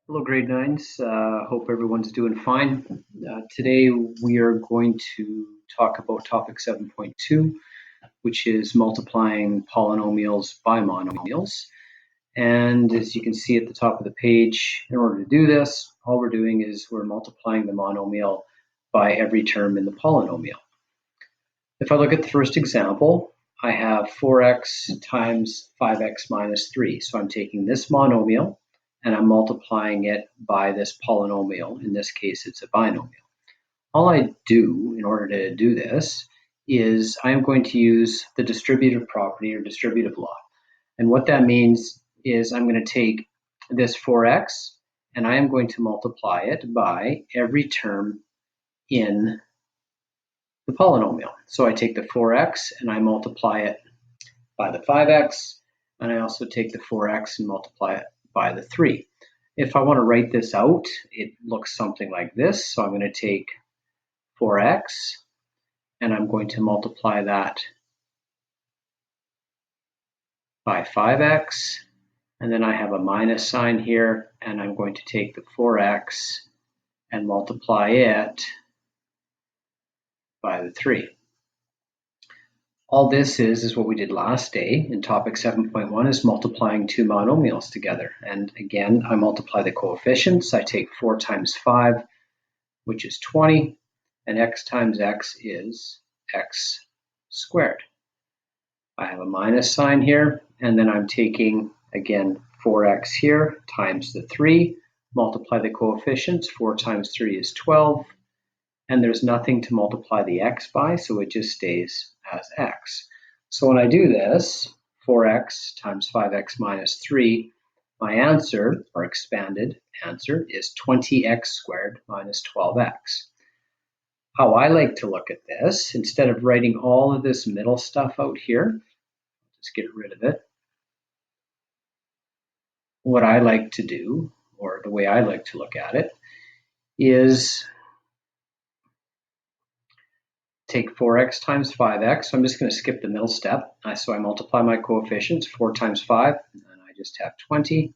Hello, grade nines. Hope everyone's doing fine. Today we are going to talk about topic 7.2, which is multiplying polynomials by monomials. And as you can see at the top of the page, in order to do this, all we're doing is we're multiplying the monomial by every term in the polynomial. If I look at the first example, I have 4x times 5x minus 3. So I'm taking this monomial and I'm multiplying it by this polynomial. In this case, it's a binomial. All I do in order to do this is I'm going to use the distributive property or distributive law. And what that means is I'm going to take this 4x and I am going to multiply it by every term in the polynomial. So I take the 4x and I multiply it by the 5x, and I also take the 4x and multiply it by the 3. If I want to write this out, it looks something like this. So I'm going to take 4x and I'm going to multiply that by 5x, and then I have a minus sign here, and I'm going to take the 4x and multiply it by the 3. All this is what we did last day in topic 7.1 is multiplying two monomials together. And again, I multiply the coefficients. I take 4 times 5, which is 20, and x times x is x squared. I have a minus sign here, and then I'm taking, again, 4x here times the 3, multiply the coefficients. 4 times 3 is 12, and there's nothing to multiply the x by, so it just stays as x. So when I do this, 4x times 5x minus 3, my answer, or expanded answer, is 20x squared minus 12x. How I like to look at this, instead of writing all of this middle stuff out here, just get rid of it. What I like to do, or the way I like to look at it, is take 4x times 5x. So I'm just going to skip the middle step. So I multiply my coefficients, 4 times 5, and I just have 20.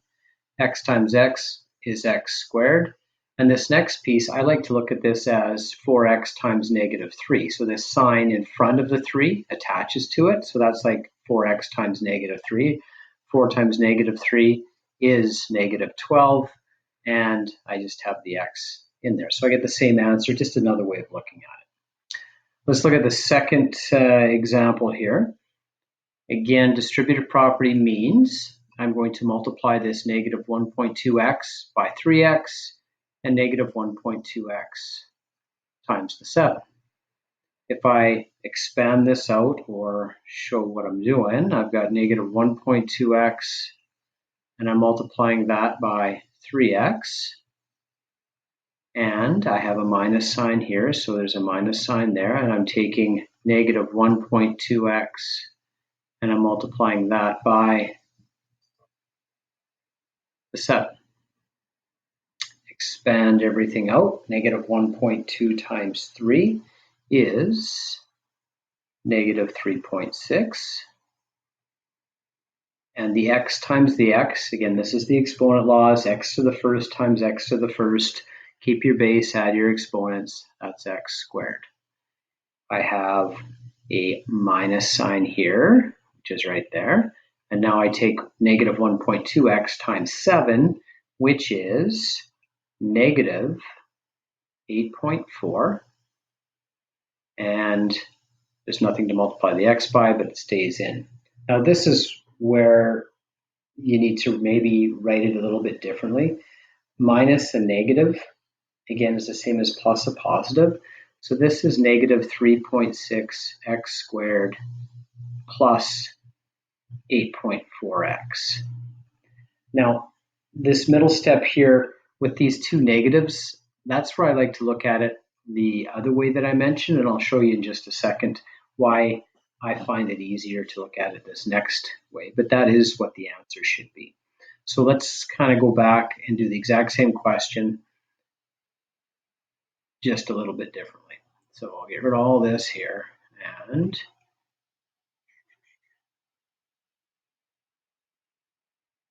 X times x is x squared. And this next piece, I like to look at this as 4x times negative 3. So this sign in front of the 3 attaches to it. So that's like 4x times negative 3. 4 times negative 3 is negative 12. And I just have the x in there. So I get the same answer, just another way of looking at it. Let's look at the second example here. Again, distributive property means I'm going to multiply this negative 1.2x by 3x and negative 1.2x times the 7. If I expand this out or show what I'm doing, I've got negative 1.2x and I'm multiplying that by 3x. And I have a minus sign here, so there's a minus sign there, and I'm taking negative 1.2x and I'm multiplying that by the 7. Expand everything out. Negative 1.2 times 3 is negative 3.6. And the x times the x, again, this is the exponent laws, x to the first times x to the first. Keep your base, add your exponents, that's x squared. I have a minus sign here, which is right there. And now I take negative 1.2x times 7, which is negative 8.4. And there's nothing to multiply the x by, but it stays in. Now this is where you need to maybe write it a little bit differently. Minus a negative, again, is the same as plus a positive. So this is negative 3.6x squared plus 8.4x. Now, this middle step here with these two negatives, that's where I like to look at it the other way that I mentioned, and I'll show you in just a second why I find it easier to look at it this next way, but that is what the answer should be. So let's kind of go back and do the exact same question, just a little bit differently. So I'll get rid of all this here, and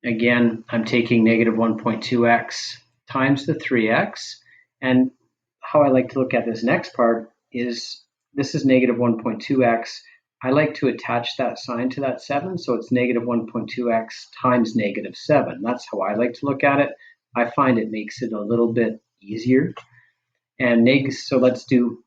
again, I'm taking negative 1.2x times the 3x. And how I like to look at this next part is this is negative 1.2x. I like to attach that sign to that 7, so it's negative 1.2x times negative 7. That's how I like to look at it. I find it makes it a little bit easier. And so let's do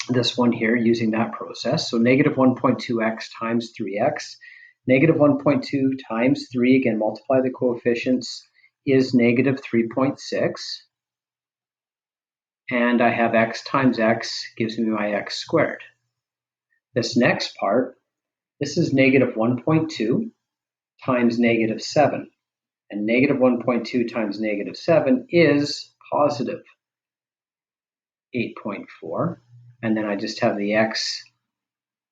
this one here using that process. So negative 1.2x times 3x. Negative 1.2 times 3, again, multiply the coefficients, is negative 3.6. And I have x times x gives me my x squared. This next part, this is negative 1.2 times negative 7. And negative 1.2 times negative 7 is positive 8.4. And then I just have the x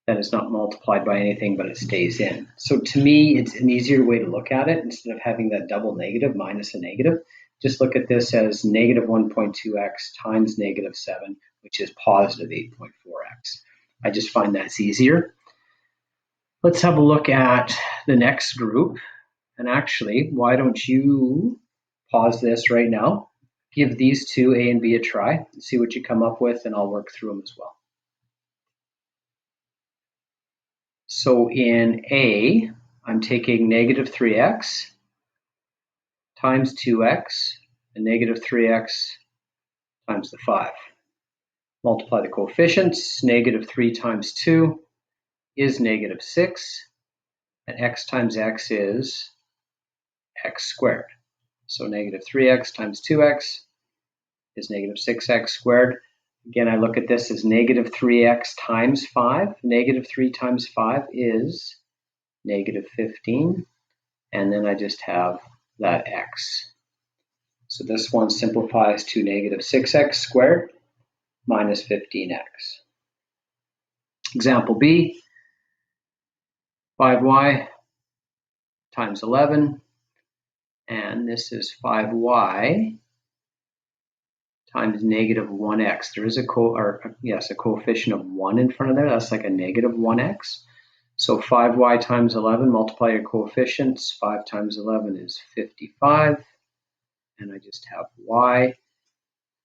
that is not multiplied by anything, but it stays in. So to me, it's an easier way to look at it. Instead of having that double negative minus a negative, just look at this as negative 1.2x times negative 7, which is positive 8.4x. I just find that's easier. Let's have a look at the next group. And actually, why don't you pause this right now, give these two, A and B, a try, and see what you come up with, and I'll work through them as well. So in A, I'm taking negative 3x times 2x and negative 3x times the 5. Multiply the coefficients. Negative 3 times 2 is negative 6, and x times x is x squared. So negative 3x times 2x is negative 6x squared. Again, I look at this as negative 3x times 5. Negative 3 times 5 is negative 15. And then I just have that x. So this one simplifies to negative 6x squared minus 15x. Example B, 5y times 11. And this is 5y times negative 1x. There is a coefficient of 1 in front of there. That's like a negative 1x. So 5y times 11, multiply your coefficients. 5 times 11 is 55. And I just have y.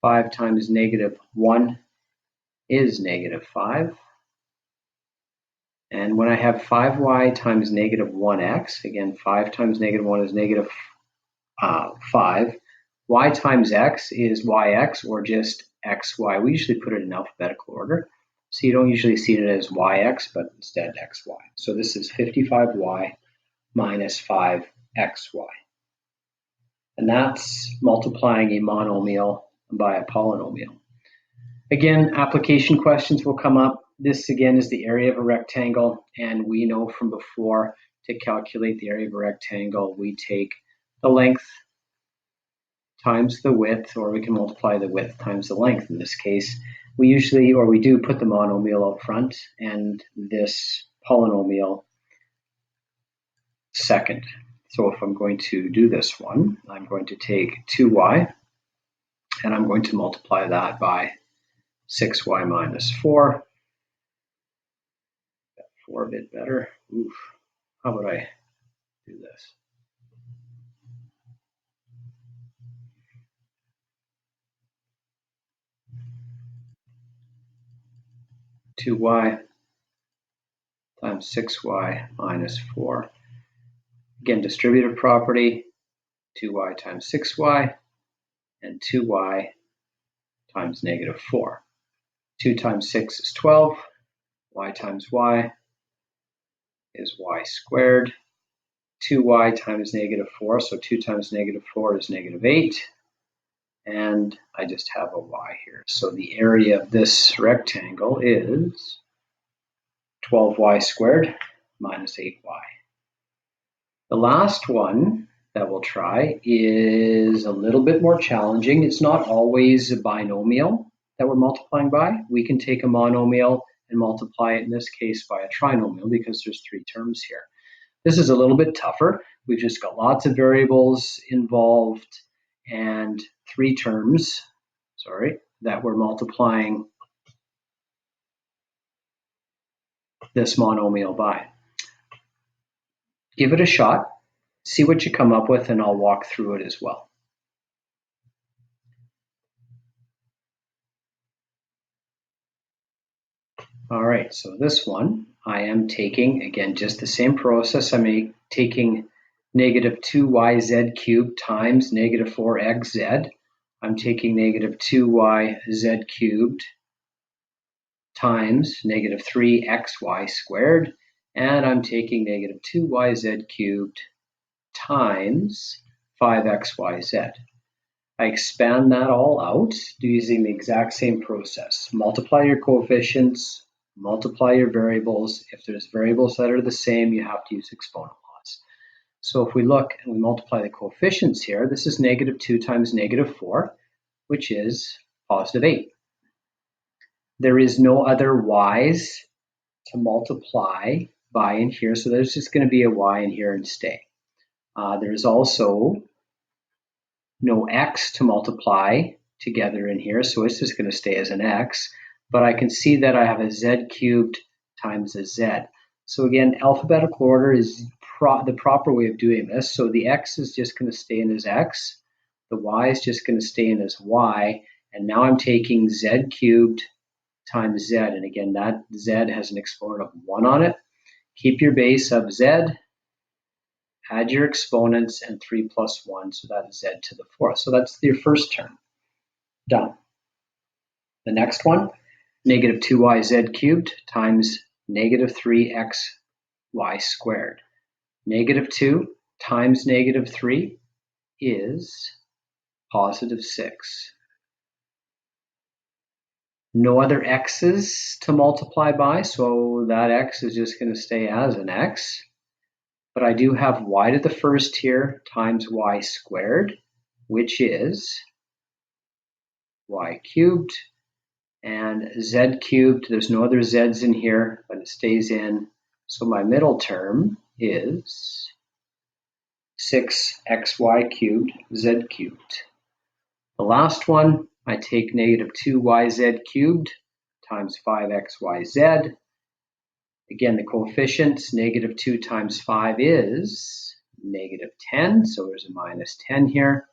5 times negative 1 is negative 5. And when I have 5y times negative 1x, again, 5 times negative 1 is negative 5. Y times x is yx, or just xy. We usually put it in alphabetical order. So you don't usually see it as yx, but instead xy. So this is 55y minus 5xy. And that's multiplying a monomial by a polynomial. Again, application questions will come up. This again is the area of a rectangle, and we know from before to calculate the area of a rectangle, we take the length times the width, or we can multiply the width times the length. In this case, we do put the monomial out front and this polynomial second. So if I'm going to do this one, I'm going to take 2y and I'm going to multiply that by 6y minus 4. 4 a bit better. Oof. How would I do this? Two y times 6y minus 4. Again, distributive property, 2y times 6y, and 2y times negative 4. 2 times 6 is 12. Y times y is y squared. 2y times negative 4, so 2 times negative 4 is negative 8. And I just have a y here. So the area of this rectangle is 12y squared minus 8y. The last one that we'll try is a little bit more challenging. It's not always a binomial that we're multiplying by. We can take a monomial and multiply it, in this case, by a trinomial because there's 3 terms here. This is a little bit tougher. We've just got lots of variables involved and 3 terms, that we're multiplying this monomial by. Give it a shot, see what you come up with, and I'll walk through it as well. All right, so this one, I am taking, again, just the same process. I'm taking negative 2yz cubed times negative 4xz. I'm taking negative 2yz cubed times negative 3xy squared, and I'm taking negative 2yz cubed times 5xyz. I expand that all out using the exact same process. Multiply your coefficients, multiply your variables. If there's variables that are the same, you have to use exponent laws. So if we look and we multiply the coefficients here, this is negative 2 times negative 4, which is positive 8. There is no other y's to multiply by in here, so there's just going to be a y in here and stay. There's also no x to multiply together in here, so it's just going to stay as an x, but I can see that I have a z cubed times a z. So again, alphabetical order is the proper way of doing this. So the x is just going to stay in as x, the y is just going to stay in as y, and now I'm taking z cubed times z, and again, that z has an exponent of 1 on it. Keep your base of z, add your exponents, and 3 plus 1, so that's z to the 4th. So that's your first term. Done. The next one, negative 2yz cubed times negative 3xy squared. Negative 2 times negative 3 is positive 6. No other x's to multiply by, so that x is just going to stay as an x. But I do have y to the first here times y squared, which is y cubed, and z cubed. There's no other z's in here, but it stays in. So my middle term is 6xy cubed z cubed. The last one, I take negative 2yz cubed times 5xyz. Again, the coefficients, negative 2 times 5 is negative 10, so there's a minus 10 here.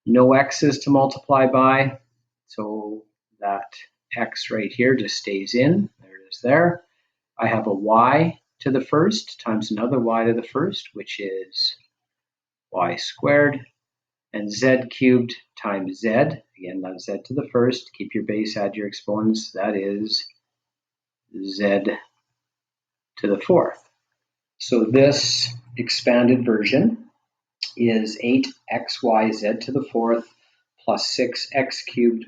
No x's to multiply by, so that x right here just stays in. There it is there. I have a y to the first times another y to the first, which is y squared, and z cubed times z. Again, that's z to the first. Keep your base, add your exponents. That is z to the 4th. So this expanded version is 8xyz to the 4th plus 6x cubed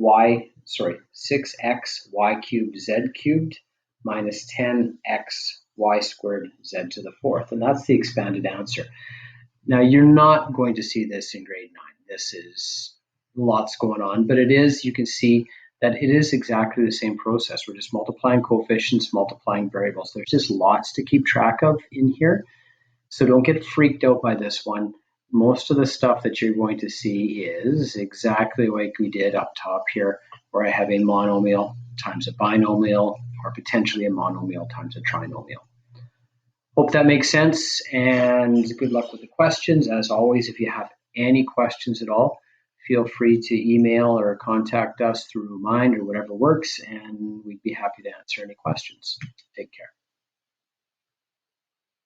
6xy cubed z cubed minus 10xy squared z to the 4th. And that's the expanded answer. Now, you're not going to see this in grade 9. This is lots going on, but it is, you can see that it is exactly the same process. We're just multiplying coefficients, multiplying variables. There's just lots to keep track of in here. So don't get freaked out by this one. Most of the stuff that you're going to see is exactly like we did up top here, where I have a monomial times a binomial, or potentially a monomial times a trinomial. Hope that makes sense, and good luck with the questions. As always, if you have any questions at all, feel free to email or contact us through Mind or whatever works, and we'd be happy to answer any questions. Take care.